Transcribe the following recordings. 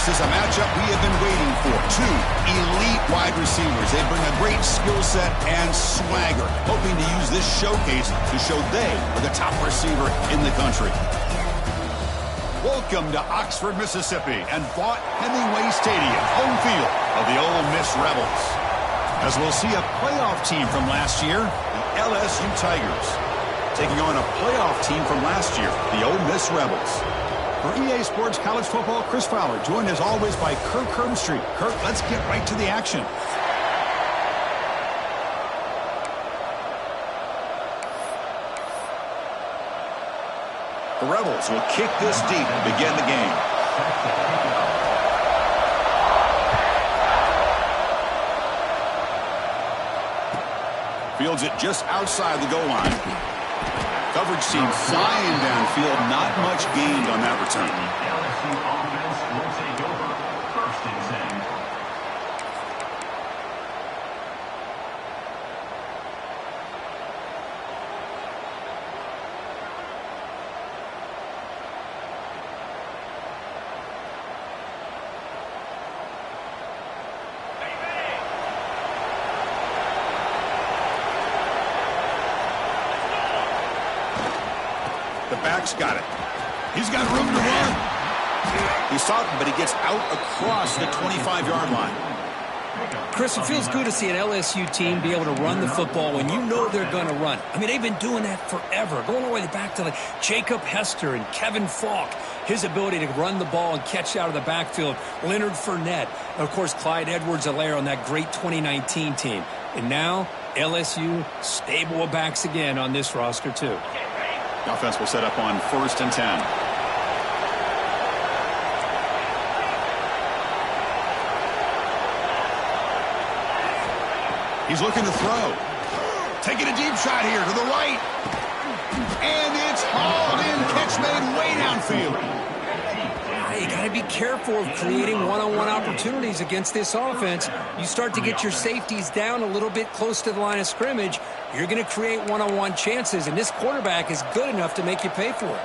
This is a matchup we have been waiting for. Two elite wide receivers. They bring a great skill set and swagger, hoping to use this showcase to show they are the top receiver in the country. Welcome to Oxford, Mississippi, and Vaught Hemingway Stadium, home field of the Ole Miss Rebels. As we'll see a playoff team from last year, the LSU Tigers, taking on a playoff team from last year, the Ole Miss Rebels. For EA Sports College Football, Chris Fowler, joined as always by Kirk Herbstreit. Kirk, let's get right to the action. The Rebels will kick this deep to begin the game. Fields it just outside the goal line. Coverage team flying downfield. Not much gained on that return. LSU offense will take over. 1st and 10. The back's got it. He's got room to run. He's talking, but he gets out across the 25-yard line. Chris, it feels good to see an LSU team be able to run the football when you know they're going to run. I mean, they've been doing that forever, going all the way back to Jacob Hester and Kevin Falk. His ability to run the ball and catch out of the backfield. Leonard Fournette. And, of course, Clyde Edwards-Helaire on that great 2019 team. And now, LSU stable of backs again on this roster, too. The offense will set up on 1st and 10. He's looking to throw. Taking a deep shot here to the right. And it's hauled in. Catch made way downfield. You got to be careful of creating one-on-one opportunities against this offense. You start to get your safeties down a little bit close to the line of scrimmage, you're going to create one-on-one chances, and this quarterback is good enough to make you pay for it.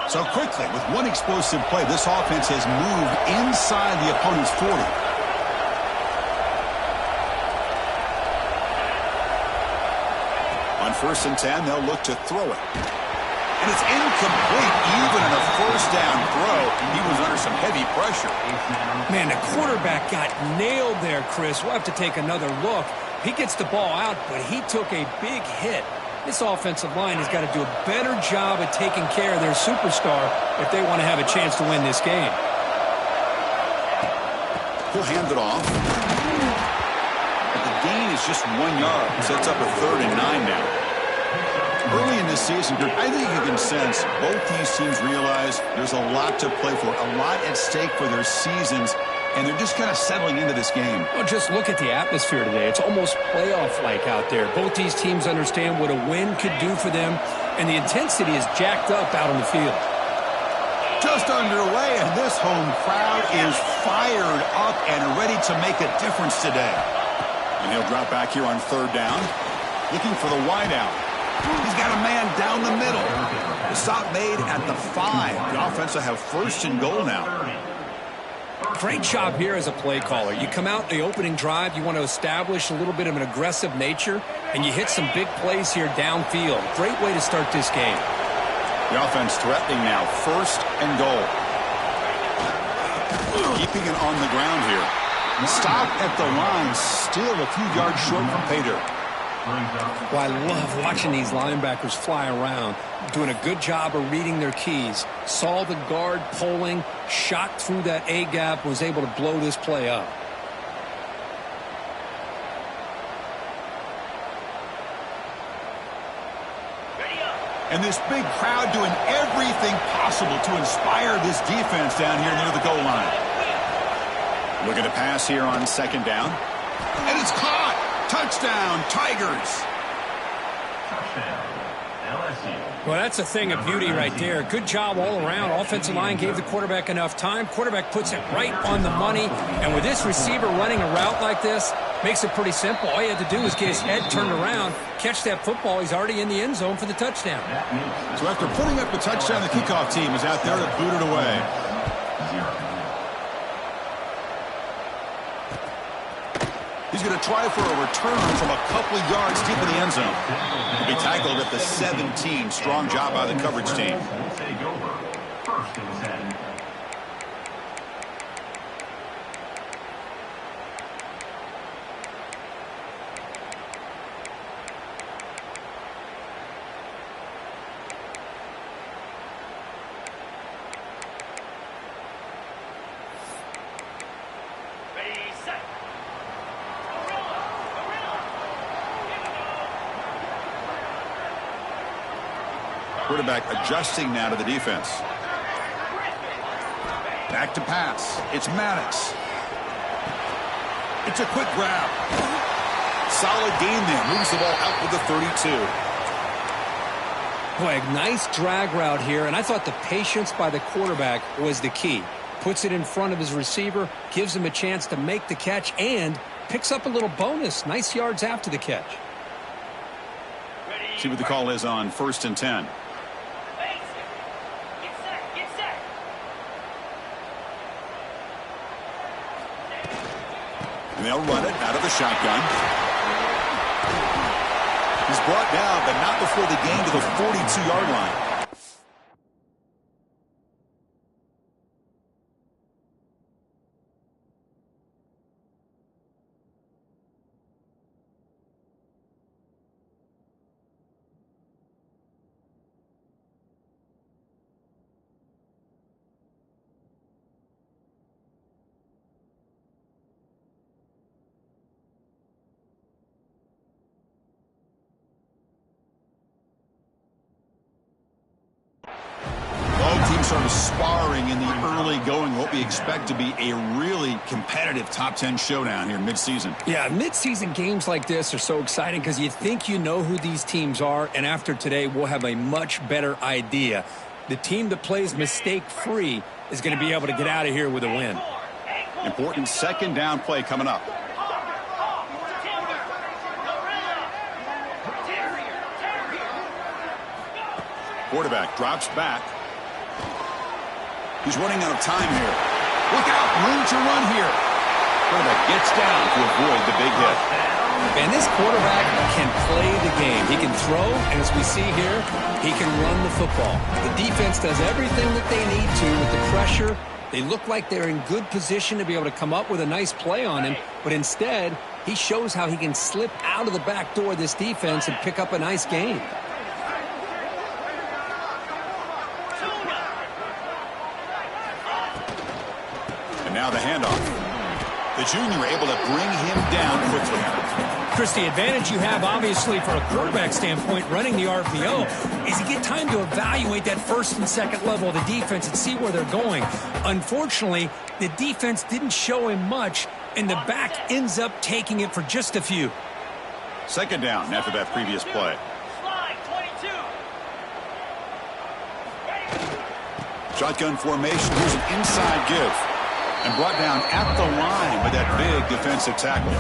So quickly, with one explosive play, this offense has moved inside the opponent's 40. On 1st and 10, they'll look to throw it. And it's incomplete, even in a 1st down throw. He was under some heavy pressure. Man, the quarterback got nailed there, Chris. We'll have to take another look. He gets the ball out, but he took a big hit. This offensive line has got to do a better job of taking care of their superstar if they want to have a chance to win this game. He'll hand it off. But the gain is just 1 yard. Sets up a 3rd and 9 now. Early in this season, I think you can sense both these teams realize there's a lot to play for, a lot at stake for their seasons, and they're just kind of settling into this game. Well, just look at the atmosphere today. It's almost playoff-like out there. Both these teams understand what a win could do for them, and the intensity is jacked up out on the field. Just underway, and this home crowd is fired up and ready to make a difference today. And he'll drop back here on 3rd down, looking for the wideout. He's got a man down the middle. The stop made at the 5. The offense will have 1st and goal now. Great job here as a play caller. You come out the opening drive, you want to establish a little bit of an aggressive nature, and you hit some big plays here downfield. Great way to start this game. The offense threatening now, 1st and goal. Keeping it on the ground here. Stop at the line, still a few yards short from pay dirt. Well, I love watching these linebackers fly around, doing a good job of reading their keys. Saw the guard pulling, shot through that A-gap, was able to blow this play up. And this big crowd doing everything possible to inspire this defense down here near the goal line. Looking to pass here on 2nd down. And it's caught! Touchdown, Tigers! Touchdown, LSU. Well, that's a thing of beauty right there. Good job all around. Offensive line gave the quarterback enough time. Quarterback puts it right on the money. And with this receiver running a route like this, makes it pretty simple. All you had to do was get his head turned around, catch that football. He's already in the end zone for the touchdown. So after putting up the touchdown, the kickoff team is out there to boot it away. He's going to try for a return from a couple of yards deep in the end zone. He'll be tackled at the 17. Strong job by the coverage team. We'll take over. First and 10. Quarterback adjusting now to the defense. Back to pass. It's Maddox. It's a quick grab. Solid gain there. Moves the ball out with the 32. Boy, a nice drag route here, and I thought the patience by the quarterback was the key. Puts it in front of his receiver, gives him a chance to make the catch, and picks up a little bonus. Nice yards after the catch. See what the call is on 1st and 10. And they'll run it out of the shotgun. He's brought down, but not before the gain to the 42-yard line. Sort of sparring in the early going. What we expect to be a really competitive top 10 showdown here mid-season. Yeah, mid-season games like this are so exciting because you think you know who these teams are, and after today we'll have a much better idea. The team that plays mistake-free is going to be able to get out of here with a win. Important second down play coming up. Quarterback drops back. He's running out of time here. Look out, room to run here. Quarterback gets down to avoid the big hit. And this quarterback can play the game. He can throw, and as we see here, he can run the football. The defense does everything that they need to with the pressure. They look like they're in good position to be able to come up with a nice play on him, but instead, he shows how he can slip out of the back door of this defense and pick up a nice gain. Now the handoff. The junior able to bring him down quickly. Chris, the advantage you have, obviously, from a quarterback standpoint, running the RPO, is you get time to evaluate that first and second level of the defense and see where they're going. Unfortunately, the defense didn't show him much, and the back ends up taking it for just a few. Second down after that previous play. Shotgun formation. Here's an inside give. And brought down at the line with that big defensive tackle.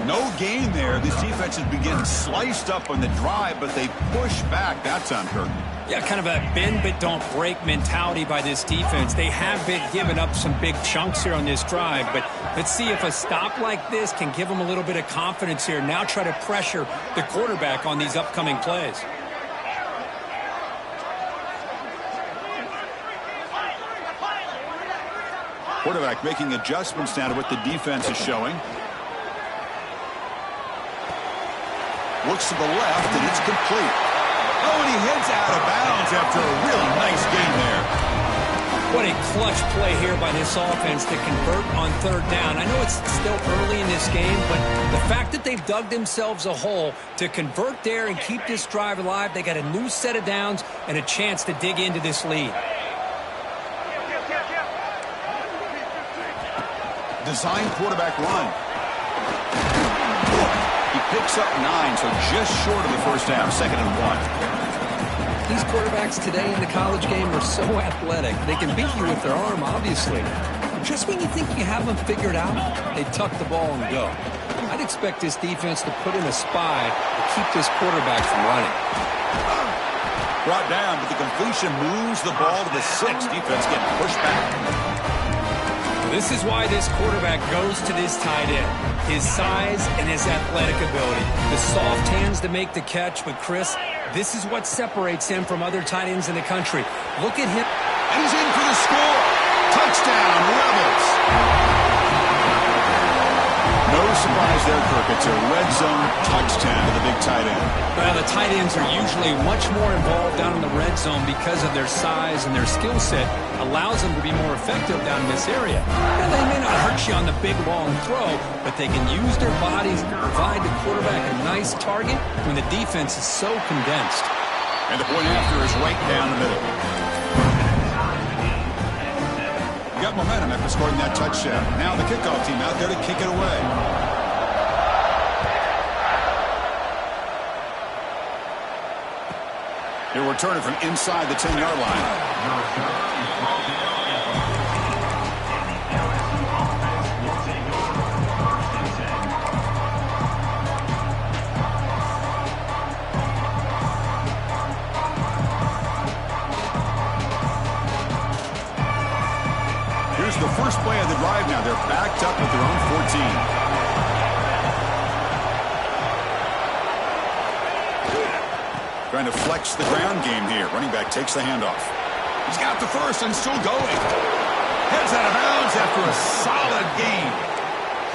No gain there. This defense has been getting sliced up on the drive, but they push back that time, Kirk. Yeah, kind of a bend but don't break mentality by this defense. They have been giving up some big chunks here on this drive, but let's see if a stop like this can give them a little bit of confidence here. Now try to pressure the quarterback on these upcoming plays. Quarterback making adjustments now to what the defense is showing. Looks to the left, and it's complete. Oh, and he heads out of bounds after a really nice gain there. What a clutch play here by this offense to convert on third down. I know it's still early in this game, but the fact that they've dug themselves a hole to convert there and keep this drive alive, they got a new set of downs and a chance to dig into this lead. Design quarterback run. He picks up 9, so just short of the first down, 2nd and 1. These quarterbacks today in the college game are so athletic. They can beat you with their arm, obviously. Just when you think you have them figured out, they tuck the ball and go. I'd expect this defense to put in a spy to keep this quarterback from running. Brought down, but the completion moves the ball to the 6. Defense getting pushed back. This is why this quarterback goes to this tight end. His size and his athletic ability. The soft hands to make the catch, but Chris, this is what separates him from other tight ends in the country. Look at him. And he's in for the score. Touchdown, Rebels. No surprise there, Kirk. It's a red zone touchdown to the big tight end. Well, the tight ends are usually much more involved down in the red zone because of their size and their skill set allows them to be more effective down in this area. Now, they may not hurt you on the big, long throw, but they can use their bodies to provide the quarterback a nice target when the defense is so condensed. And the point after is right down the middle. You got momentum after scoring that touchdown. Now the kickoff team out there to kick it away. He'll return it from inside the 10-yard line. Here's the first play of the drive now. They're backed up at their own 14. Trying to flex the ground game here. Running back takes the handoff. He's got the first and still going. Heads out of bounds after a solid game.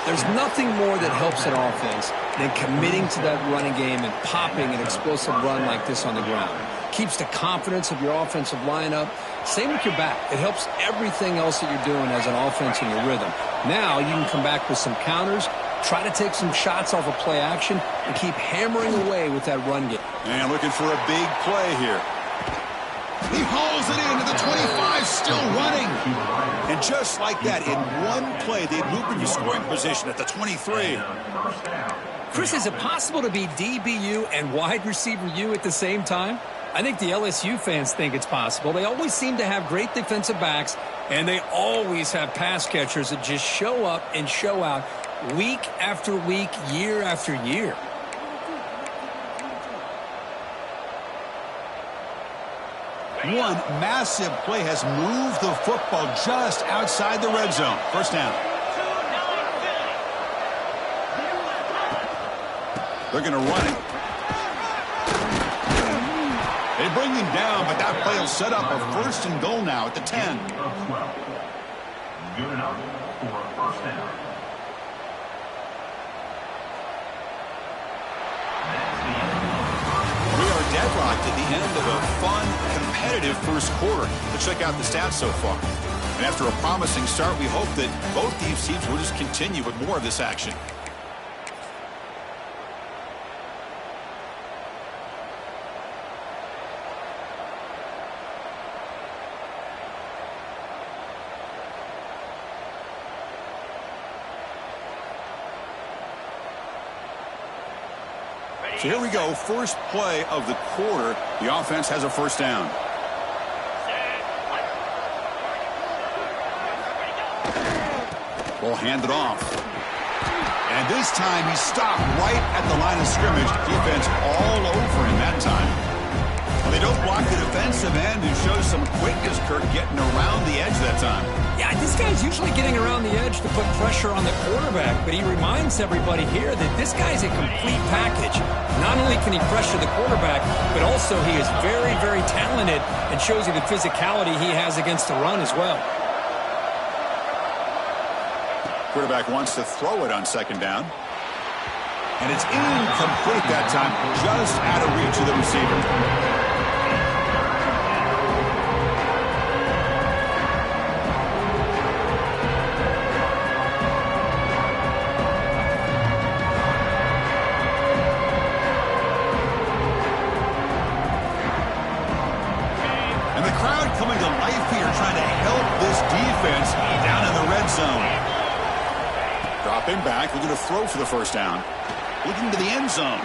There's nothing more that helps an offense than committing to that running game and popping an explosive run like this on the ground. Keeps the confidence of your offensive lineup. Same with your back. It helps everything else that you're doing as an offense in your rhythm. Now you can come back with some counters, try to take some shots off of play action, and keep hammering away with that run game. And looking for a big play here. He hauls it into the 25, still running. And just like that, in one play, they moved into scoring position at the 23. Chris, is it possible to be DBU and wide receiver U at the same time? I think the LSU fans think it's possible. They always seem to have great defensive backs, and they always have pass catchers that just show up and show out week after week, year after year. One massive play has moved the football just outside the red zone. First down. They're going to run it. They bring him down, but that play will set up a first and goal now at the 10. Good enough for a first down. We are deadlocked at the end of a fun, competitive first quarter. Let's check out the stats so far. And after a promising start, we hope that both these teams will just continue with more of this action. So here we go, first play of the quarter. The offense has a first down. Ball handed off. And this time he stopped right at the line of scrimmage. Defense all over him that time. Well, they don't block the defensive end, who shows some quickness, Kirk, getting around the edge that time. Yeah, this guy's usually getting around the edge to put pressure on the quarterback, but he reminds everybody here that this guy's a complete package. Not only can he pressure the quarterback, but also he is very, very talented and shows you the physicality he has against the run as well. Quarterback wants to throw it on second down. And it's incomplete that time, just out of reach of the receiver. Coming to life here, trying to help this defense down in the red zone. Drop him back, looking to throw for the first down. looking to the end zone.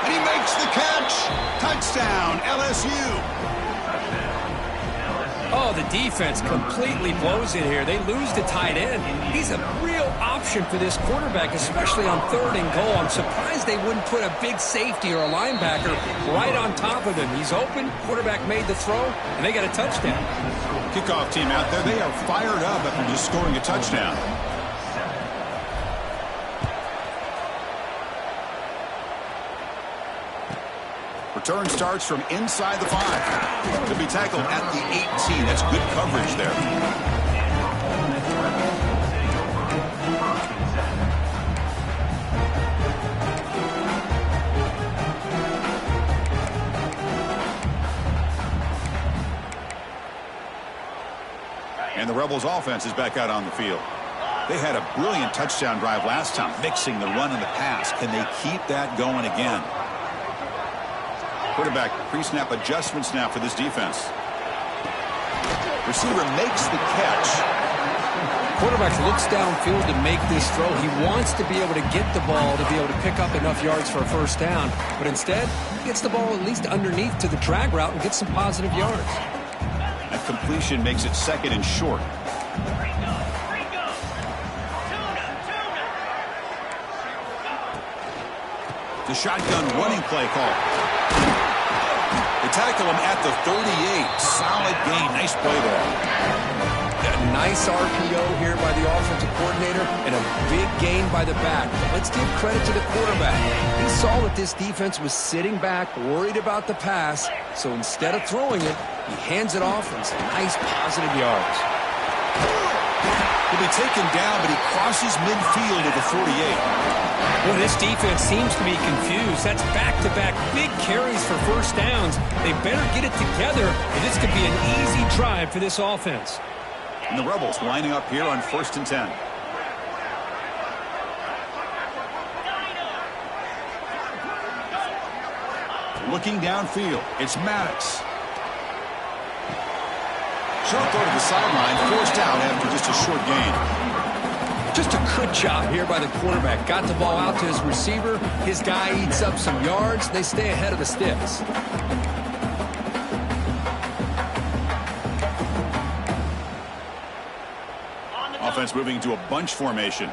And he makes the catch. Touchdown, LSU. Oh, the defense completely blows it here. They lose the tight end. He's a real option for this quarterback, especially on 3rd and goal. I'm surprised they wouldn't put a big safety or a linebacker right on top of him. He's open. Quarterback made the throw, and they got a touchdown. Kickoff team out there. They are fired up after just scoring a touchdown. Return starts from inside the 5. To be tackled at the 18. That's good coverage there. And the Rebels offense is back out on the field. They had a brilliant touchdown drive last time, mixing the run and the pass. Can they keep that going again? Quarterback pre-snap adjustments now for this defense. Receiver makes the catch. Quarterback looks downfield to make this throw. He wants to be able to get the ball to be able to pick up enough yards for a first down. But instead, he gets the ball at least underneath to the drag route and gets some positive yards. That completion makes it 2nd and short. The shotgun running play call. They tackle him at the 38. Solid gain. Nice play there. A nice RPO here by the offensive coordinator and a big gain by the back. But let's give credit to the quarterback. He saw that this defense was sitting back, worried about the pass. So instead of throwing it, he hands it off and some nice positive yards. He'll be taken down, but he crosses midfield at the 48. Well, this defense seems to be confused. That's back-to-back big carries for first downs. They better get it together, and this could be an easy drive for this offense. And the Rebels lining up here on 1st and 10. Looking downfield, it's Maddox. Short throw to the sideline, forced out after just a short gain. Just a good job here by the quarterback. Got the ball out to his receiver. His guy eats up some yards. They stay ahead of the sticks. Offense moving to a bunch formation.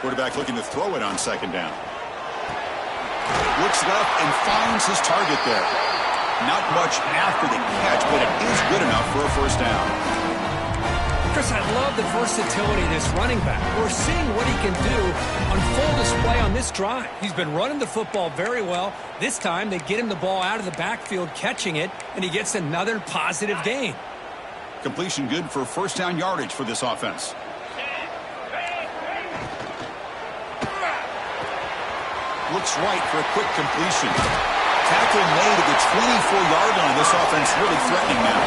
Quarterback looking to throw it on 2nd down. Looks left and finds his target there. Not much after the catch, but it is good enough for a first down. Chris, I love the versatility of this running back. We're seeing what he can do on full display on this drive. He's been running the football very well. This time they get him the ball out of the backfield, catching it, and he gets another positive gain. Completion good for first down yardage for this offense. Looks right for a quick completion. Tackle made at the 24-yard line. This offense really threatening now.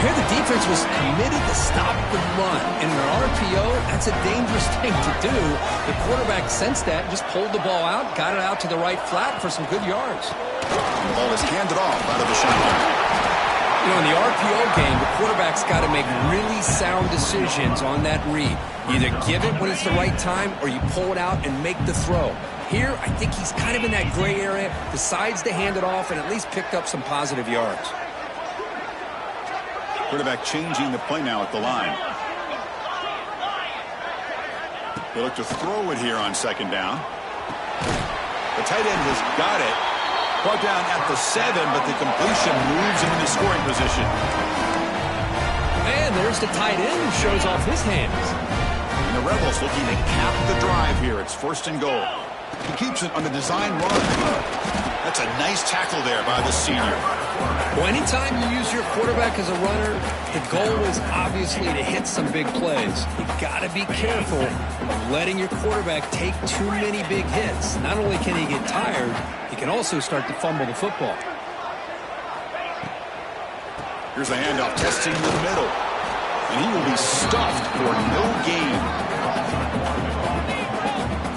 Here the defense was committed to stop the run. In an RPO, that's a dangerous thing to do. The quarterback sensed that, just pulled the ball out, got it out to the right flat for some good yards. The ball is handed off out of the shotgun. You know, in the RPO game, the quarterback's got to make really sound decisions on that read. You either give it when it's the right time or you pull it out and make the throw. Here, I think he's kind of in that gray area, decides to hand it off and at least picked up some positive yards. Quarterback changing the play now at the line. They look to throw it here on 2nd down. The tight end has got it. Brought down at the 7, but the completion moves him into scoring position. And there's the tight end who shows off his hands. And the Rebels looking to cap the drive here. It's 1st and goal. He keeps it on the design run. That's a nice tackle there by the senior. Well, anytime you use your quarterback as a runner, the goal is obviously to hit some big plays. You've got to be careful of letting your quarterback take too many big hits. Not only can he get tired, he can also start to fumble the football. Here's a handoff testing the middle. And he will be stuffed for no gain.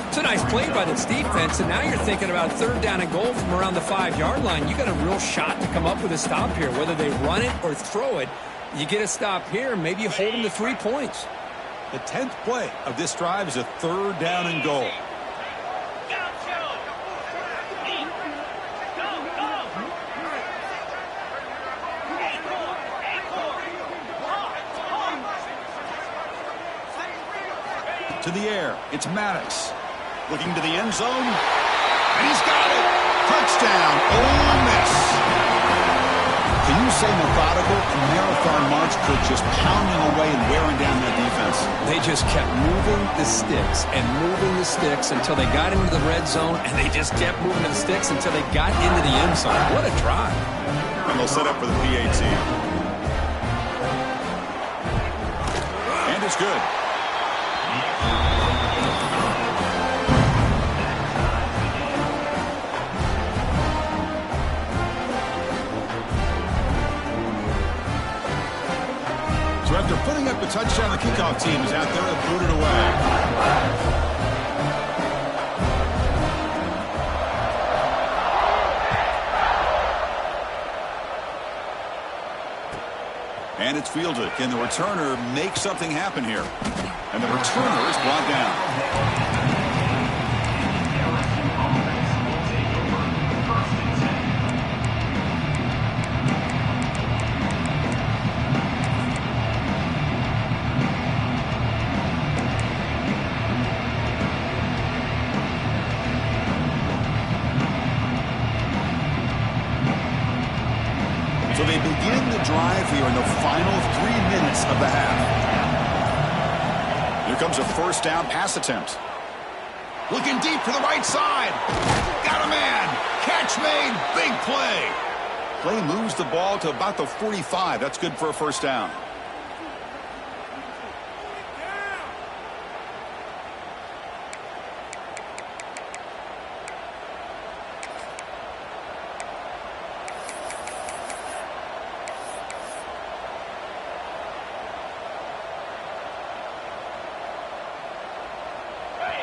It's a nice play by this defense, and now you're thinking about 3rd down and goal from around the 5-yard line. You got a real shot to come up with a stop here. Whether they run it or throw it, you get a stop here, maybe you hold them to 3 points. The 10th play of this drive is a 3rd down and goal. To the air, it's Maddox. Looking to the end zone, and he's got it! Touchdown, Ole Miss! Can you say methodical? A marathon march could just pounding away and wearing down that defense. They just kept moving the sticks and moving the sticks until they got into the red zone, and they just kept moving the sticks until they got into the end zone. What a drive. And they'll set up for the PAT. And it's good. So after putting up a touchdown, the kickoff team is out there to boot it away. And it's fielded. Can the returner make something happen here? And the returner is brought down. So they begin the drive here in the final 3 minutes of the half. Here comes a 1st down pass attempt. Looking deep to the right side. Got a man. Catch made. Big play. Play moves the ball to about the 45. That's good for a 1st down.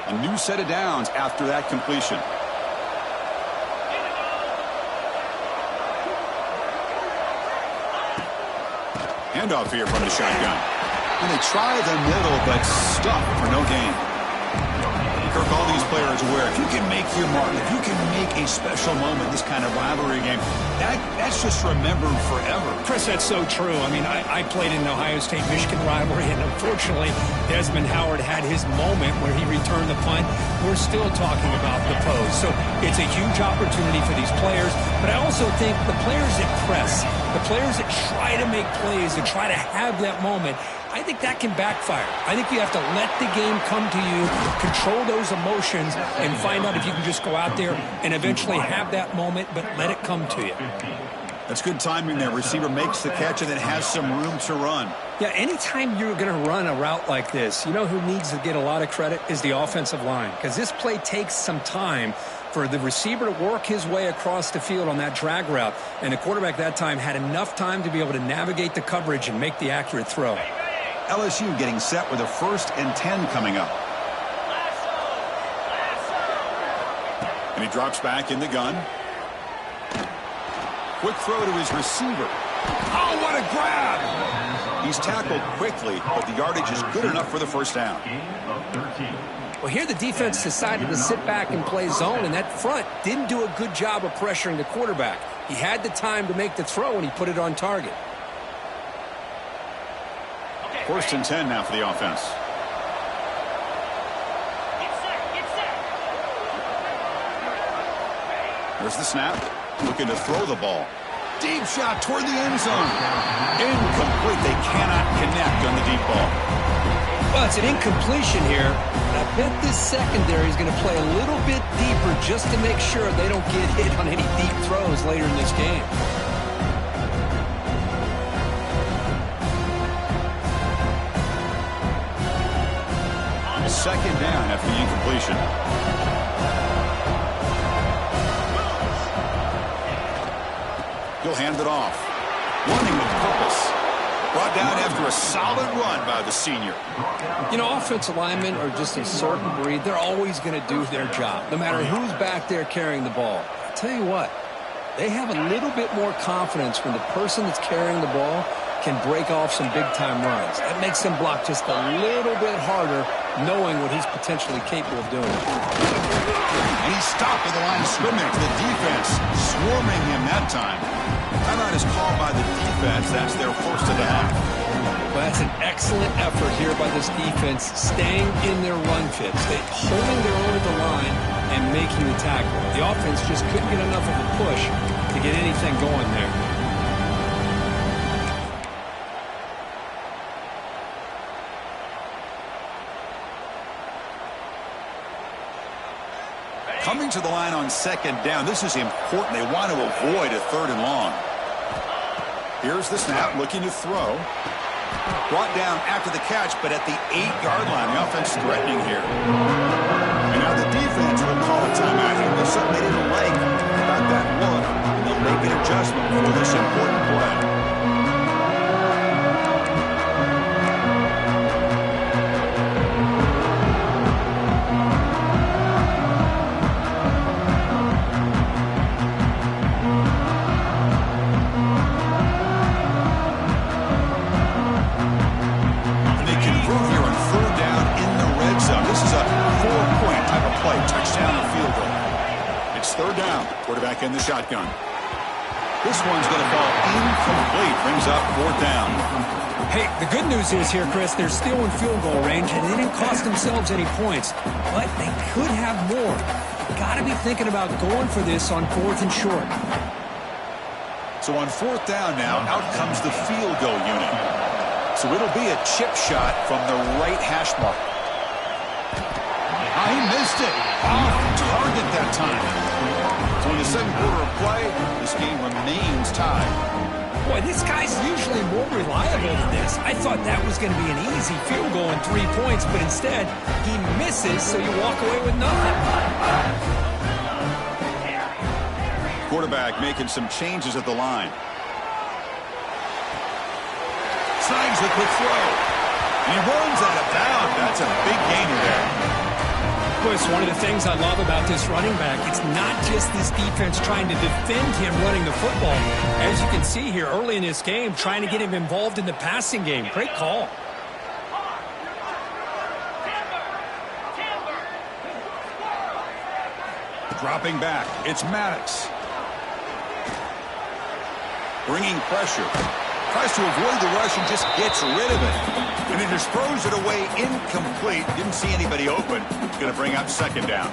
A new set of downs after that completion. Handoff here from the shotgun. And they try the middle, but stuck for no gain. Kirk, all these players aware, if you can make your mark, if you can make a special moment, this kind of rivalry game, that's just remembered forever. Chris, that's so true. I mean, I played in the Ohio State-Michigan rivalry, and unfortunately, Desmond Howard had his moment where he returned the punt. We're still talking about the pose. So it's a huge opportunity for these players, but I also think the players that press, the players that try to make plays, that try to have that moment, I think that can backfire. I think you have to let the game come to you, control those emotions, and find out if you can just go out there and eventually have that moment, but let it come to you. That's good timing there. Receiver makes the catch and then has some room to run. Yeah, anytime you're going to run a route like this, you know who needs to get a lot of credit is the offensive line, because this play takes some time for the receiver to work his way across the field on that drag route, and the quarterback that time had enough time to be able to navigate the coverage and make the accurate throw. LSU getting set with a 1st and 10 coming up. And he drops back in the gun. Quick throw to his receiver. Oh, what a grab! He's tackled quickly, but the yardage is good enough for the 1st down. Well, here the defense decided to sit back and play zone, and that front didn't do a good job of pressuring the quarterback. He had the time to make the throw, and he put it on target. 1st and 10 now for the offense. There's the snap. Looking to throw the ball. Deep shot toward the end zone. Incomplete. They cannot connect on the deep ball. Well, it's an incompletion here. I bet this secondary is going to play a little bit deeper just to make sure they don't get hit on any deep throws later in this game. 2nd down after the incompletion. He'll hand it off. Running with purpose. Brought down after a solid run by the senior. You know, offensive linemen are just a certain breed. They're always going to do their job, no matter who's back there carrying the ball. I'll tell you what, they have a little bit more confidence when the person that's carrying the ball can break off some big-time runs. That makes them block just a little bit harder, knowing what he's potentially capable of doing. And he stopped at the line of scrimmage. The defense swarming him that time. Timeout is called by the defense. That's their first of the half. Well, that's an excellent effort here by this defense, staying in their run fits. They holding their own at the line and making the tackle. The offense just couldn't get enough of a push to get anything going there. Coming to the line on second down. This is important. They want to avoid a 3rd and long. Here's the snap, looking to throw. Brought down after the catch, but at the 8-yard line. The offense threatening here. And now the defense will call a timeout here. There's something they didn't like about that look, and they'll make an adjustment for this important play. Quarterback in the shotgun. This one's going to fall incomplete. Brings up 4th down. Hey, the good news is here, Chris, they're still in field goal range, and they didn't cost themselves any points. But they could have more. Got to be thinking about going for this on 4th and short. So on 4th down now, out comes the field goal unit. So it'll be a chip shot from the right hash mark. He missed it. Off target that time. So in the 2nd quarter of play, this game remains tied. Boy, this guy's usually more reliable than this. I thought that was going to be an easy field goal and 3 points, but instead, he misses, so you walk away with nothing. Quarterback making some changes at the line. Signs the quick throw. And he runs out of bounds. That's a big gainer there. Chris, one of the things I love about this running back, it's not just this defense trying to defend him running the football. As you can see here early in this game, trying to get him involved in the passing game. Great call. Dropping back, it's Maddox. Bringing pressure. Tries to avoid the rush and just gets rid of it. And he just throws it away incomplete. Didn't see anybody open. Going to bring up 2nd down.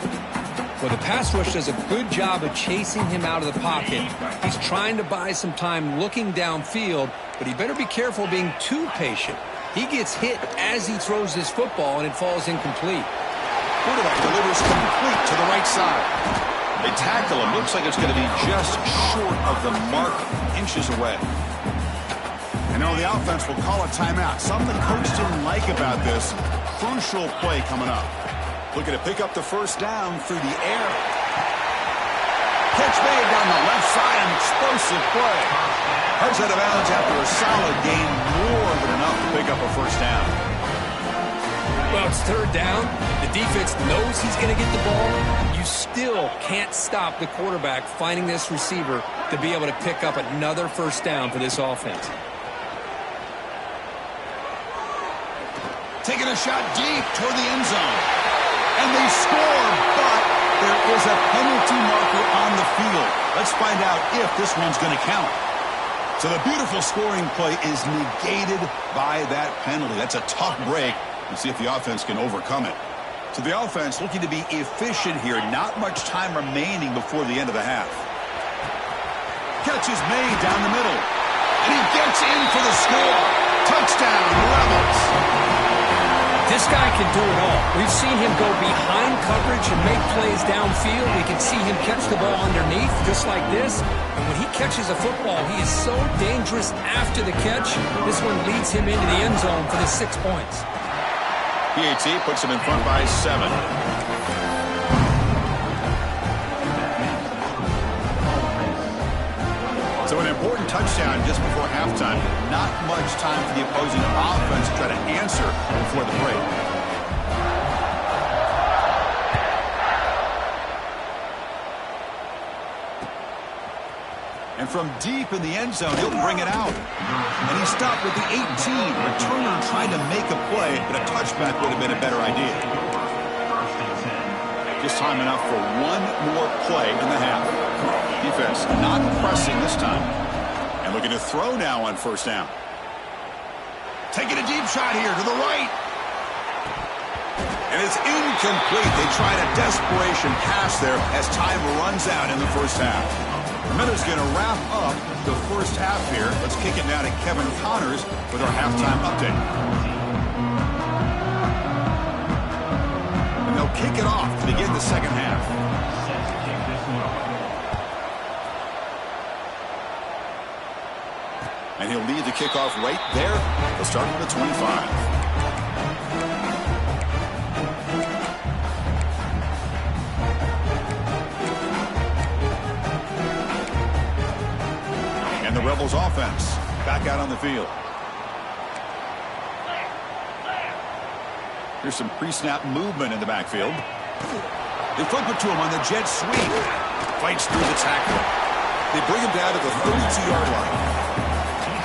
Well, the pass rush does a good job of chasing him out of the pocket. He's trying to buy some time looking downfield, but he better be careful being too patient. He gets hit as he throws this football, and it falls incomplete. Quarterback delivers complete to the right side. They tackle him. Looks like it's going to be just short of the mark, inches away. And now the offense will call a timeout. Something the coach didn't like about this. Crucial play coming up. Looking to pick up the 1st down through the air. Catch made down the left side. An explosive play. Comes out of bounds after a solid gain. More than enough to pick up a 1st down. Well, it's 3rd down. The defense knows he's going to get the ball. You still can't stop the quarterback finding this receiver to be able to pick up another 1st down for this offense. Taking a shot deep toward the end zone. And they score, but there is a penalty marker on the field. Let's find out if this one's going to count. So the beautiful scoring play is negated by that penalty. That's a tough break. Let's see if the offense can overcome it. So the offense looking to be efficient here. Not much time remaining before the end of the half. Catch is made down the middle. And he gets in for the score. Touchdown, Rebels. This guy can do it all. We've seen him go behind coverage and make plays downfield. We can see him catch the ball underneath just like this. And when he catches a football, he is so dangerous after the catch. This one leads him into the end zone for the 6 points. PAT puts him in front by 7. So an important touchdown just before halftime. Not much time for the opposing offense to try to answer before the break. And from deep in the end zone, he'll bring it out. And he stopped with the 18. Returner trying to make a play, but a touchback would have been a better idea. Just time enough for one more play in the half. Defense not pressing this time. And looking to throw now on first down. Taking a deep shot here to the right. And it's incomplete. They tried a desperation pass there as time runs out in the first half. Miller's going to wrap up the first half here. Let's kick it now to Kevin Connors with our halftime update. And they'll kick it off to begin the second half. And he'll lead the kickoff right there. They'll start from the 25. The Rebels offense back out on the field. Here's some pre-snap movement in the backfield. They flip it to him on the jet sweep. Fights through the tackle. They bring him down to the 32-yard line.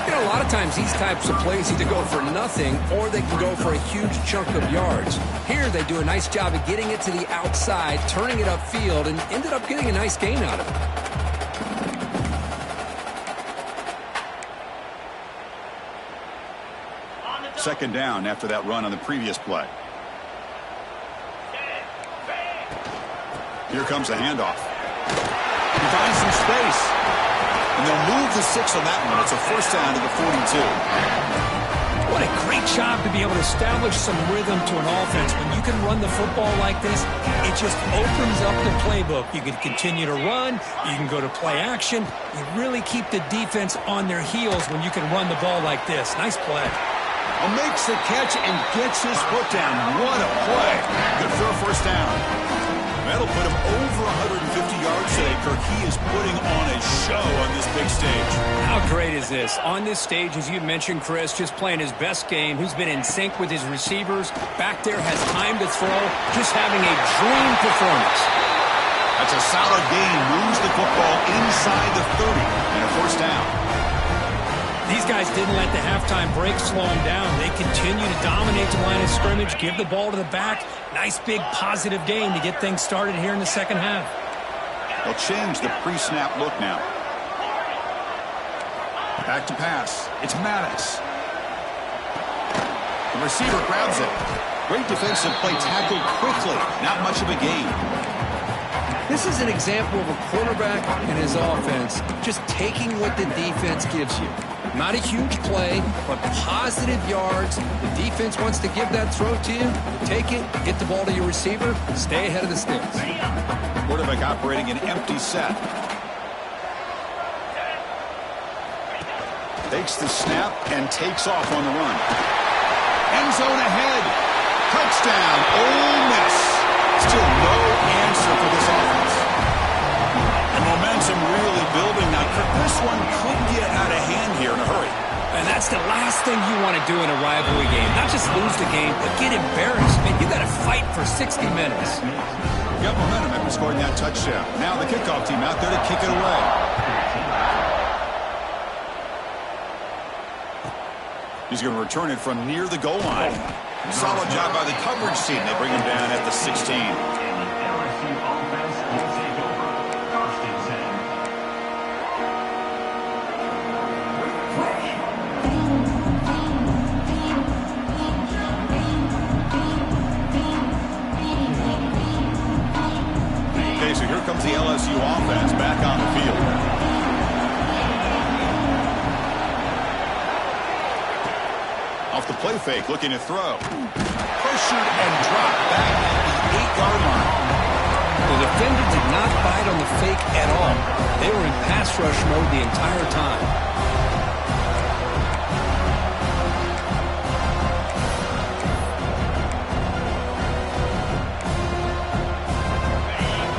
You know, a lot of times these types of plays either go for nothing or they can go for a huge chunk of yards. Here they do a nice job of getting it to the outside, turning it upfield, and ended up getting a nice gain out of it. Second down after that run on the previous play. Here comes a handoff. He finds some space. And they'll move the 6 on that one. It's a first down to the 42. What a great job to be able to establish some rhythm to an offense. When you can run the football like this, it just opens up the playbook. You can continue to run. You can go to play action. You really keep the defense on their heels when you can run the ball like this. Nice play. Makes the catch and gets his foot down. What a play. Good for a first down. That'll put him over 150 yards today. Kirk, he is putting on a show on this big stage. How great is this? On this stage, as you mentioned, Chris, just playing his best game. He's been in sync with his receivers. Back there, has time to throw. Just having a dream performance. That's a solid gain. Moves the football inside the 30 and a first down. These guys didn't let the halftime break slow them down. They continue to dominate the line of scrimmage, give the ball to the back. Nice big positive gain to get things started here in the second half. They'll change the pre-snap look now. Back to pass. It's Maddox. The receiver grabs it. Great defensive play, tackled quickly. Not much of a gain. This is an example of a quarterback and his offense just taking what the defense gives you. Not a huge play, but positive yards. The defense wants to give that throw to you. Take it, get the ball to your receiver, stay ahead of the sticks. Quarterback operating an empty set. Takes the snap and takes off on the run. End zone ahead. Touchdown, Ole Miss. Still no answer for this offense. And momentum really building now. This one could get out of hand here in a hurry. And that's the last thing you want to do in a rivalry game. Not just lose the game, but get embarrassed. Man, you got to fight for 60 minutes. Got momentum after scoring that touchdown. Now the kickoff team out there to kick it away. He's going to return it from near the goal line. Solid job by the coverage team. They bring him down at the 16. Okay, so here comes the LSU offense back on the field. Off the play fake, looking to throw. Pressured and dropped back at the 8-yard line. The defender did not bite on the fake at all. They were in pass rush mode the entire time.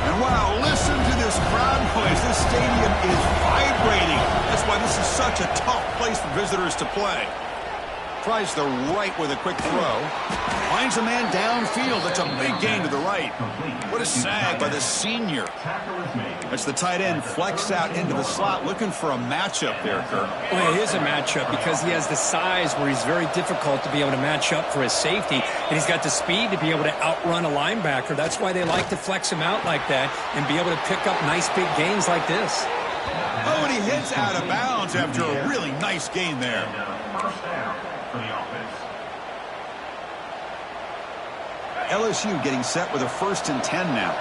And wow, listen to this crowd noise. This stadium is vibrating as That's why this is such a tough place for visitors to play. Tries the right with a quick throw. Finds a man downfield. That's a big gain to the right. What a sag by the senior. That's the tight end flexed out into the slot, looking for a matchup there, Kirk. Well, it is a matchup because he has the size where he's very difficult to be able to match up for his safety, and he's got the speed to be able to outrun a linebacker. That's why they like to flex him out like that and be able to pick up nice big gains like this. Oh, and he hits out of bounds after a really nice gain there. First down for the offense. LSU getting set with a 1st and 10 now.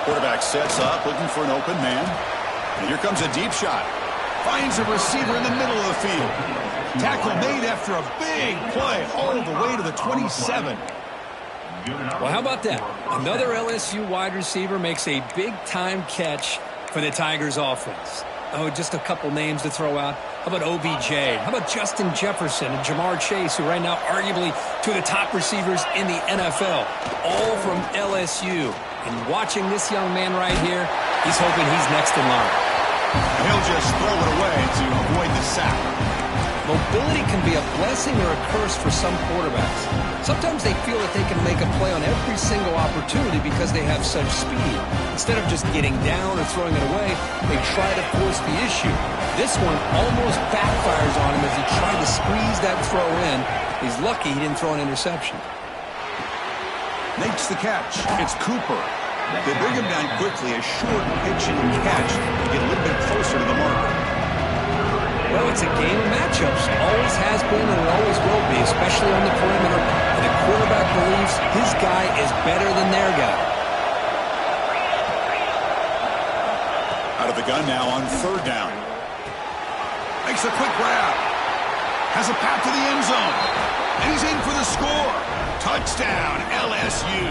Quarterback sets up, looking for an open man. And here comes a deep shot. Finds a receiver in the middle of the field. Tackle made after a big play all the way to the 27. Well, how about that? Another LSU wide receiver makes a big-time catch for the Tigers offense. Oh, just a couple names to throw out. How about OBJ? How about Justin Jefferson and Jamar Chase, who right now arguably two of the top receivers in the NFL, all from LSU. And watching this young man right here, he's hoping he's next in line. And he'll just throw it away to avoid the sack. Mobility can be a blessing or a curse for some quarterbacks. Sometimes they feel that they can make a play on every single opportunity because they have such speed. Instead of just getting down or throwing it away, they try to force the issue. This one almost backfires on him as he tried to squeeze that throw in. He's lucky he didn't throw an interception. Makes the catch. It's Cooper. They bring him down quickly, a short pitch and catch to get a little bit closer to the marker. Well, it's a game of matchups. Always has been and it always will be, especially on the perimeter. And the quarterback believes his guy is better than their guy. Out of the gun now on 3rd down. Makes a quick grab. Has a path to the end zone. And he's in for the score. Touchdown, LSU.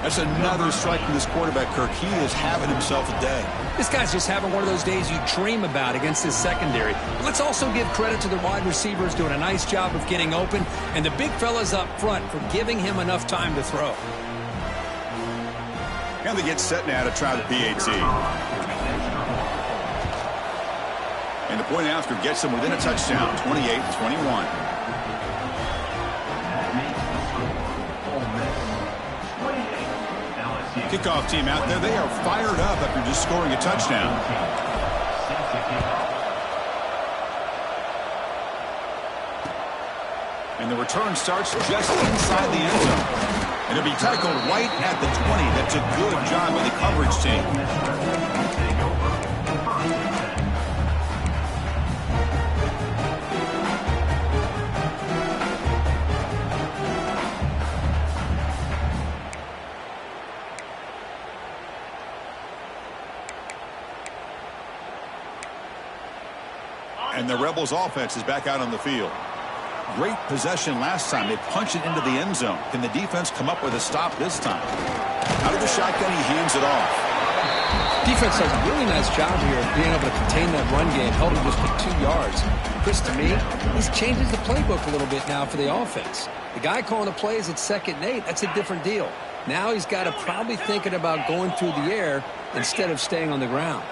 That's another strike from this quarterback, Kirk. He is having himself a day. This guy's just having one of those days you dream about against his secondary. Let's also give credit to the wide receivers doing a nice job of getting open, and the big fellas up front for giving him enough time to throw. And they get set now to try the PAT. And the point after gets them within a touchdown, 28-21. Kickoff team out there. They are fired up after just scoring a touchdown. And the return starts just inside the end zone. And it'll be tackled right at the 20. That's a good job by the coverage team. And the Rebels offense is back out on the field. Great possession last time. They punched it into the end zone. Can the defense come up with a stop this time? Out of the shotgun, he hands it off. Defense does a really nice job here of being able to contain that run game. Held him just for 2 yards. Chris, to me, this changes the playbook a little bit now for the offense. The guy calling the plays at 2nd and 8, that's a different deal. Now he's got to probably thinking about going through the air instead of staying on the ground.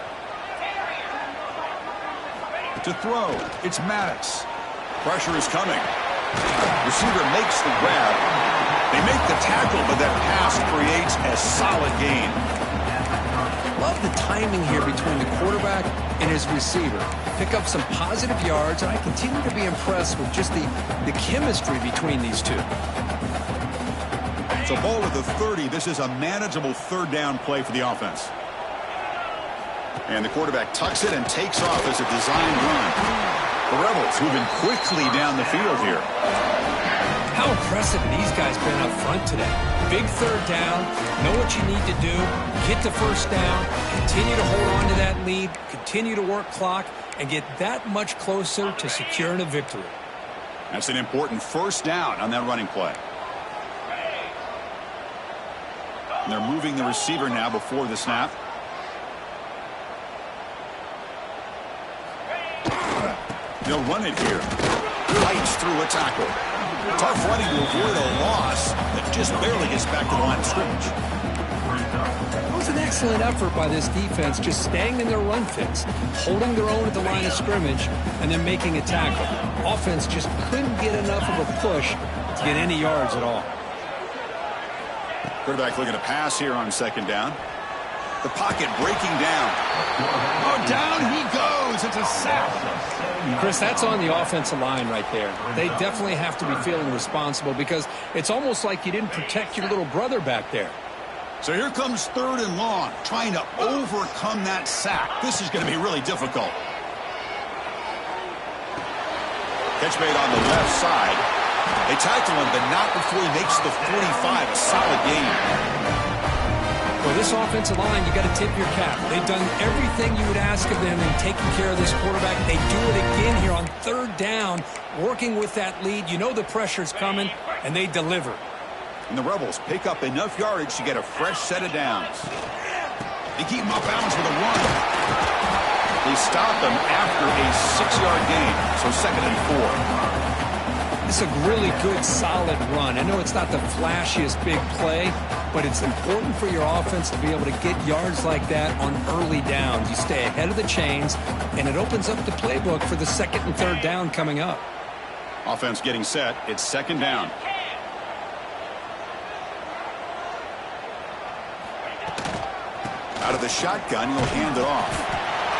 To throw, it's Maddox. Pressure is coming. Receiver makes the grab. They make the tackle, but that pass creates a solid gain. Love the timing here between the quarterback and his receiver. Pick up some positive yards, and I continue to be impressed with just the chemistry between these two. So ball at the 30. This is a manageable 3rd down play for the offense. And the quarterback tucks it and takes off as a designed run. The Rebels moving quickly down the field here. How impressive have these guys been up front today? Big 3rd down, know what you need to do, get the 1st down, continue to hold on to that lead, continue to work clock, and get that much closer to securing a victory. That's an important 1st down on that running play. And they're moving the receiver now before the snap. They'll run it here. Lights through a tackle. Tough running to avoid a loss that just barely gets back to the line of scrimmage. was an excellent effort by this defense, just staying in their run fits, holding their own at the line of scrimmage, and then making a tackle. Offense just couldn't get enough of a push to get any yards at all. Quarterback looking to pass here on second down. The pocket breaking down. Oh, down he goes. It's a sack. Chris, that's on the offensive line right there. They definitely have to be feeling responsible because it's almost like you didn't protect your little brother back there. So here comes third and long, trying to overcome that sack. This is going to be really difficult. Catch made on the left side. They tackle him, but not before he makes the 45. A solid game. For this offensive line, you got to tip your cap. They've done everything you would ask of them in taking care of this quarterback. They do it again here on third down, working with that lead. You know the pressure's coming, and they deliver. And the Rebels pick up enough yardage to get a fresh set of downs. They keep him off balance with a run. They stop him after a 6-yard gain, so second and 4. It's a really good, solid run. I know it's not the flashiest big play, but it's important for your offense to be able to get yards like that on early downs. You stay ahead of the chains, and it opens up the playbook for the second and third down coming up. Offense getting set. It's second down. Out of the shotgun, he'll hand it off.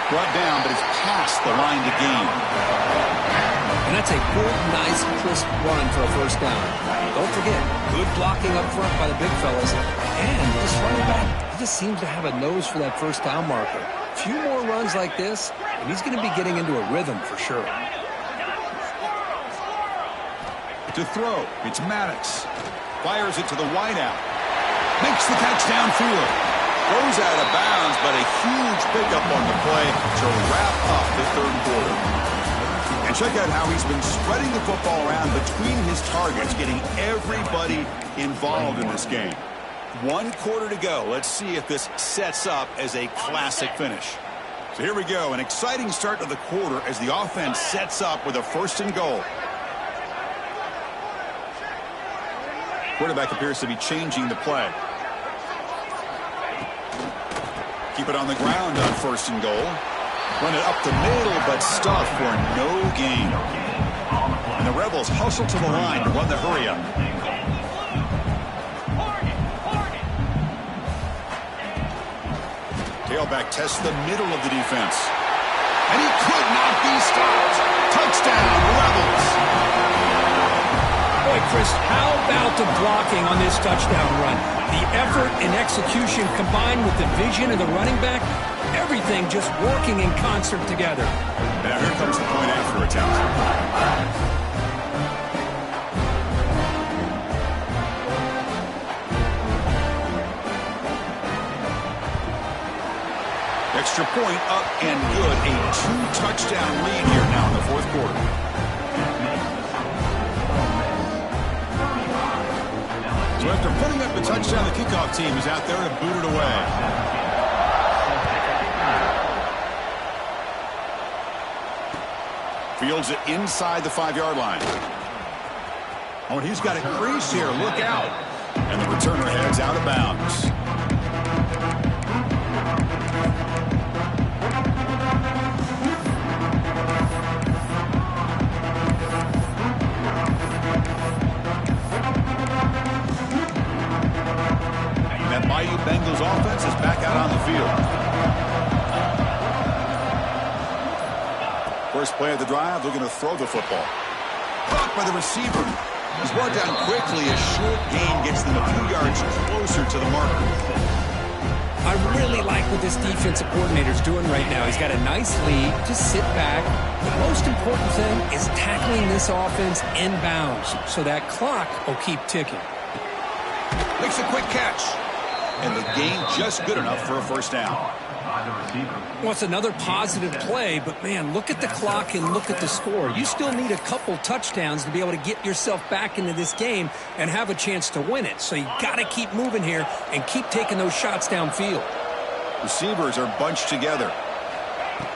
Brought down, but it's past the line to gain. And that's a good, nice, crisp run for a first down. Don't forget, good blocking up front by the big fellas. And this running back, he just seems to have a nose for that first down marker. A few more runs like this, and he's going to be getting into a rhythm for sure. To throw, it's Maddox. Fires it to the wideout. Makes the catch downfield. Goes out of bounds, but a huge pickup on the play to wrap up the third quarter. And check out how he's been spreading the football around between his targets, getting everybody involved in this game. 1 quarter to go. Let's see if this sets up as a classic finish. So here we go. An exciting start to the quarter as the offense sets up with a first and goal. Quarterback appears to be changing the play. Keep it on the ground on first and goal. Run it up the middle, but stuffed for no gain. And the Rebels hustle to the line to run the hurry-up. Tailback tests the middle of the defense. And he could not be stopped. Touchdown, Rebels. Boy, Chris, how about the blocking on this touchdown run? The effort and execution combined with the vision of the running back, everything just working in concert together. Now here comes the point after attempt. Extra point up and good. A 2-touchdown lead here now in the fourth quarter. So after putting up the touchdown, the kickoff team is out there to boot it away. Fields it inside the 5-yard line. Oh, and he's got a crease here. Look out. And the returner heads out of bounds. And that mighty Bengals offense is back out on the field. First play of the drive, looking to throw the football. Caught by the receiver. He's brought down quickly. A short gain gets them a few yards closer to the marker. I really like what this defensive coordinator's doing right now. He's got a nice lead. Just sit back. The most important thing is tackling this offense inbounds so that clock will keep ticking. Makes a quick catch. And the gain just good enough for a first down. Well, it's another positive play, but, man, look at the clock and look at the score. You still need a couple touchdowns to be able to get yourself back into this game and have a chance to win it. So you got to keep moving here and keep taking those shots downfield. Receivers are bunched together.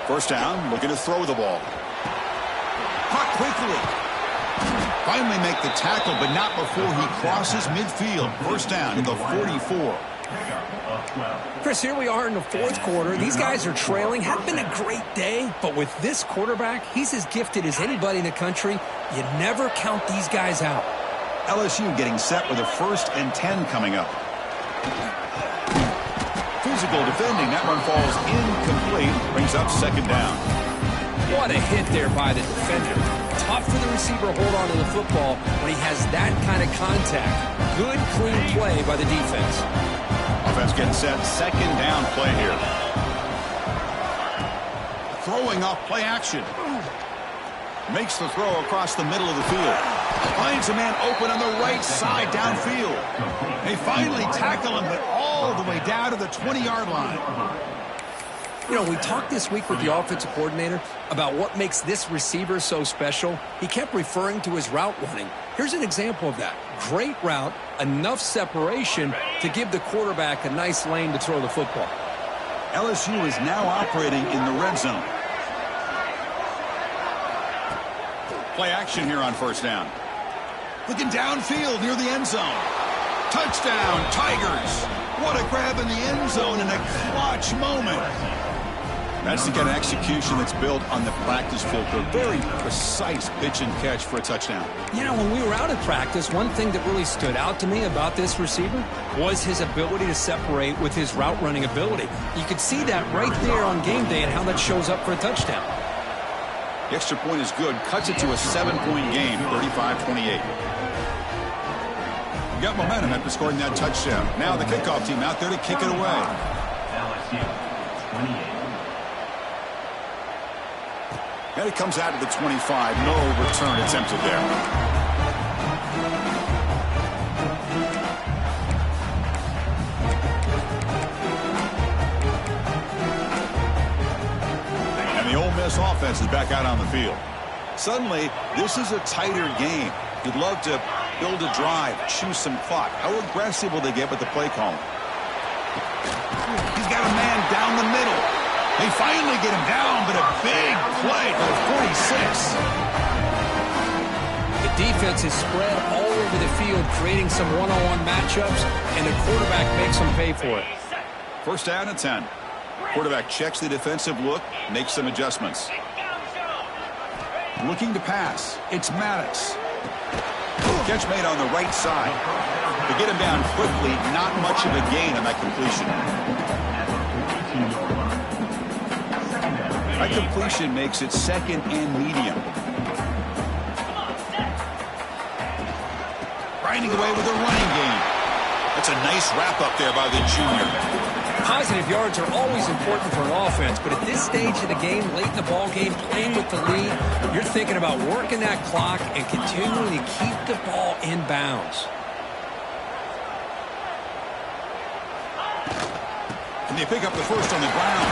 First down, looking to throw the ball. Caught quickly. Finally make the tackle, but not before he crosses midfield. First down to the 44. Chris, here we are in the fourth quarter. These guys are trailing. Had been a great day, but with this quarterback, he's as gifted as anybody in the country. You never count these guys out. LSU getting set with a 1st and 10 coming up. Physical defending. That one falls incomplete. Brings up 2nd down. What a hit there by the defender. Tough for the receiver to hold on to the football when he has that kind of contact. Good, clean play by the defense. Offense getting set. 2nd down play here. Throwing off play action. Makes the throw across the middle of the field. Finds a man open on the right side downfield. They finally tackle him, but all the way down to the 20-yard line. You know, we talked this week with the offensive coordinator about what makes this receiver so special. He kept referring to his route running. Here's an example of that. Great route, enough separation to give the quarterback a nice lane to throw the football. LSU is now operating in the red zone. Play action here on 1st down. Looking downfield near the end zone. Touchdown, Tigers. What a grab in the end zone in a clutch moment. That's the kind of execution that's built on the practice field. A very precise pitch and catch for a touchdown. You know, when we were out at practice, one thing that really stood out to me about this receiver was his ability to separate with his route running ability. You could see that right there on game day and how that shows up for a touchdown. The extra point is good. Cuts it to a 7-point game, 35-28. Got momentum after scoring that touchdown. Now the kickoff team out there to kick it away. LSU 28. And it comes out to the 25. No return attempted there. And the Ole Miss offense is back out on the field. Suddenly, this is a tighter game. You'd love to build a drive, choose some clock. How aggressive will they get with the play call? He's got a man down the middle. They finally get him down, but a big play for the 46. The defense is spread all over the field, creating some one-on-one matchups, and the quarterback makes them pay for it. 1st down and 10. Quarterback checks the defensive look, makes some adjustments. Looking to pass. It's Maddox. Catch made on the right side. To get him down quickly, not much of a gain on that completion. That completion makes it 2nd and medium. Grinding away with a running game. That's a nice wrap up there by the junior. Positive yards are always important for an offense, but at this stage of the game, late in the ball game, playing with the lead, you're thinking about working that clock and continuing to keep the ball in bounds. And they pick up the 1st on the ground.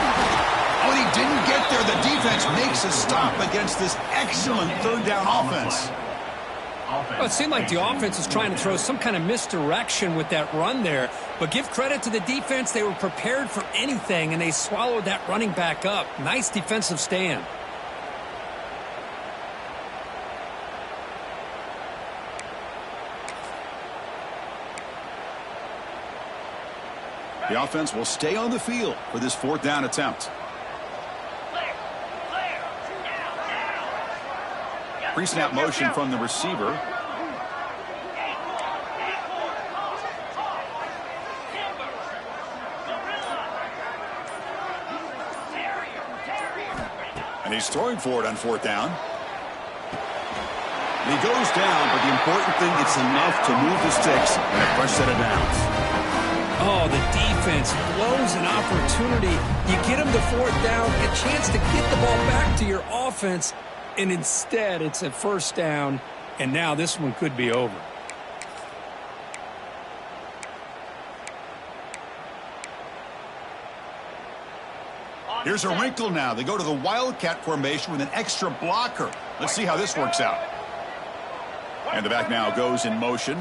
Oh, and he didn't get there. The defense makes a stop against this excellent 3rd down offense. Well, it seemed like the offense was trying to throw some kind of misdirection with that run there. But give credit to the defense. They were prepared for anything, and they swallowed that running back up. Nice defensive stand. The offense will stay on the field for this 4th down attempt. Pre-snap motion from the receiver. And he's throwing for it on 4th down. And he goes down, but the important thing, it's enough to move the sticks and a fresh set of downs. Oh, the defense blows an opportunity. You get them to 4th down, a chance to get the ball back to your offense. And instead, it's a 1st down, and now this one could be over. Here's a wrinkle now. They go to the Wildcat formation with an extra blocker. Let's see how this works out. And the back now goes in motion.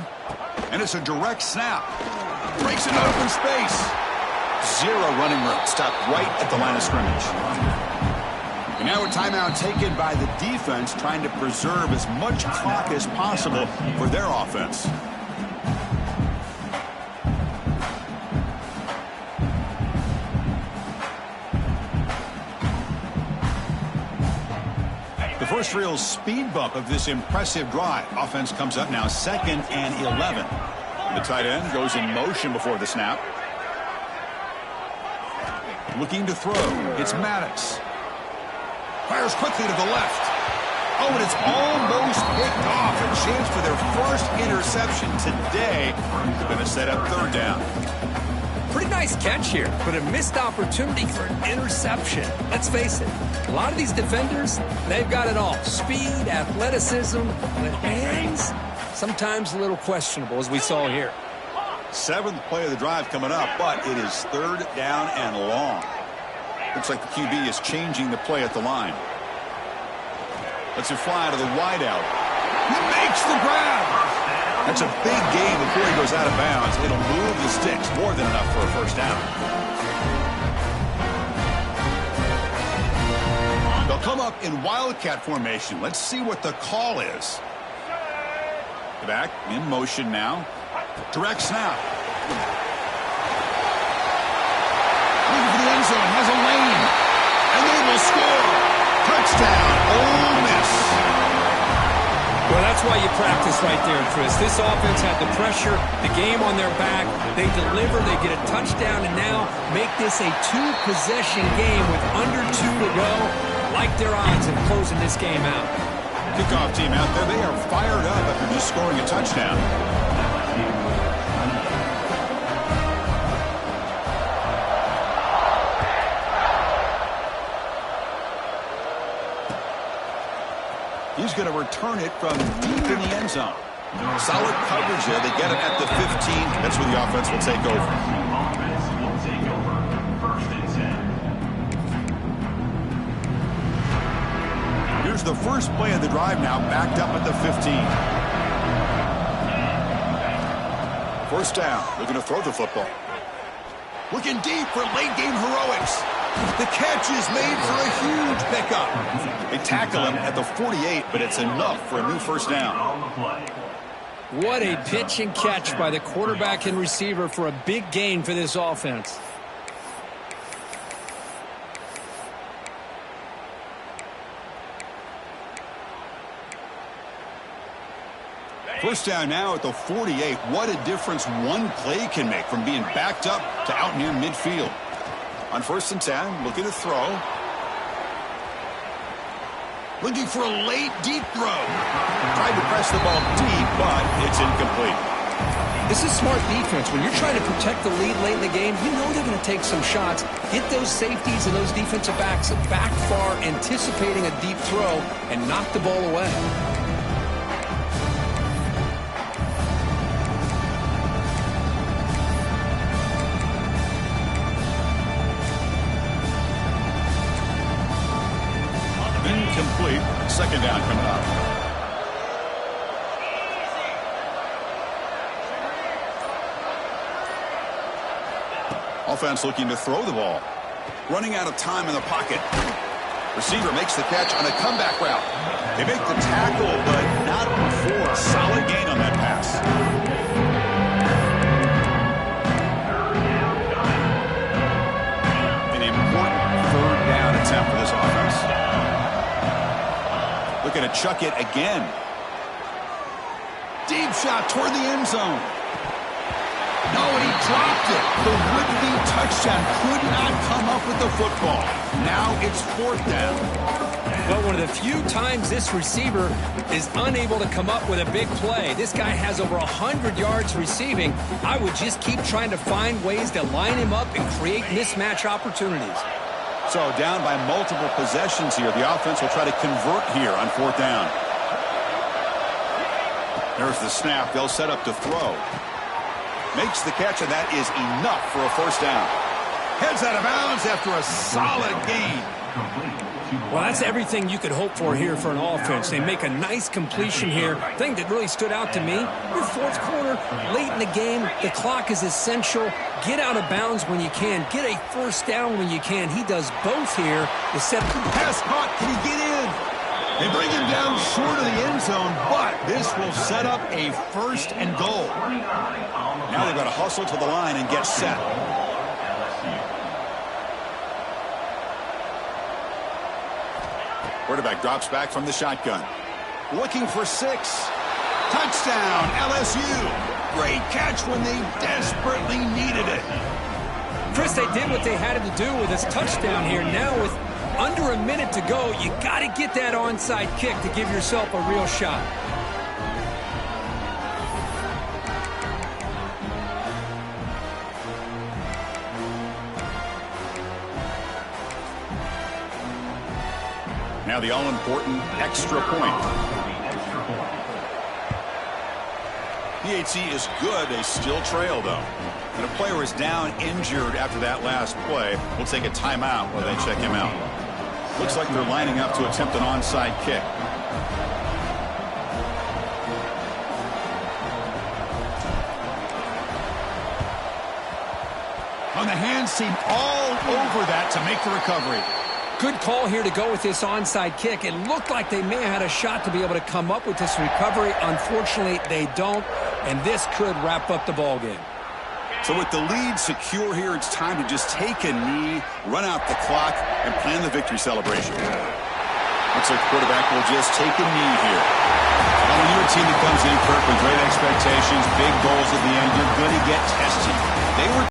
And it's a direct snap. Breaks it open space. 0 running room. Stopped right at the line of scrimmage. And now a timeout taken by the defense, trying to preserve as much clock as possible for their offense. first real speed bump of this impressive drive. Offense comes up now 2nd and 11. The tight end goes in motion before the snap. Looking to throw. It's Maddox. Fires quickly to the left. Oh, and it's almost picked off. A chance for their first interception today. Going to set up 3rd down. Pretty nice catch here, but a missed opportunity for an interception. Let's face it, a lot of these defenders, they've got it all. Speed, athleticism, but hands, sometimes a little questionable, as we saw here. 7th play of the drive coming up, but it is 3rd down and long. Looks like the QB is changing the play at the line. Lets it fly to the wideout. He makes the grab. That's a big gain before he goes out of bounds. It'll move the sticks, more than enough for a first down. They'll come up in wildcat formation. Let's see what the call is. Back in motion now. Direct snap. Looking for the end zone. Has a lane. And they will score. Touchdown, Ole Miss. Well, that's why you practice right there, Chris. This offense had the pressure, the game on their back. They deliver, they get a touchdown, and now make this a 2-possession game with under 2 to go. Like their odds of closing this game out. Kickoff team out there, they are fired up after just scoring a touchdown. He's going to return it from deep in the end zone. Solid coverage there. They get it at the 15. That's where the offense will take over. Offense will take over. 1st and 10. Here's the first play of the drive now, backed up at the 15. 1st down. They're going to throw the football. Looking deep for late game heroics. The catch is made for a huge pickup. They tackle him at the 48, but it's enough for a new 1st down. What a pitch and catch by the quarterback and receiver for a big gain for this offense. First down now at the 48. What a difference one play can make from being backed up to out near midfield. On 1st and 10, looking to throw. Looking for a late, deep throw. Tried to press the ball deep, but it's incomplete. This is smart defense. When you're trying to protect the lead late in the game, you know they're going to take some shots. Get those safeties and those defensive backs back far, anticipating a deep throw, and knock the ball away. Incomplete. 2nd down coming up. Offense looking to throw the ball. Running out of time in the pocket. Receiver makes the catch on a comeback route. They make the tackle, but not before a solid gain on that pass. An important 3rd down attempt for this offense. Looking to chuck it again. Deep shot toward the end zone. No, and he dropped it. The would-be touchdown could not come up with the football. Now it's 4th down. Well, one of the few times this receiver is unable to come up with a big play. This guy has over 100 yards receiving. I would just keep trying to find ways to line him up and create mismatch opportunities. So down by multiple possessions here. The offense will try to convert here on 4th down. There's the snap. They'll set up to throw. Makes the catch, and that is enough for a 1st down. Heads out of bounds after a solid gain. Well, that's everything you could hope for here for an offense. They make a nice completion here. Thing that really stood out to me, your 4th quarter, late in the game, the clock is essential. Get out of bounds when you can. Get a 1st down when you can. He does both here. The pass caught. Can he get in? They bring him down short of the end zone, but this will set up a 1st and goal. Now they've got to hustle to the line and get set. Quarterback drops back from the shotgun. Looking for 6. Touchdown, LSU. Great catch when they desperately needed it. Chris, they did what they had to do with this touchdown here. Now with under a minute to go, you got to get that onside kick to give yourself a real shot. Now the all-important extra point. PAT is good. They still trail, though. And a player is down injured after that last play. We'll take a timeout while they check him out. Looks like they're lining up to attempt an onside kick. On the hands team all over that to make the recovery. Good call here to go with this onside kick. It looked like they may have had a shot to be able to come up with this recovery. Unfortunately, they don't, and this could wrap up the ball game. So with the lead secure here, it's time to just take a knee, run out the clock, and plan the victory celebration. Looks like the quarterback will just take a knee here. Now, when you're a team that comes in, Kirk, with great expectations, big goals at the end, you're going to get tested. They were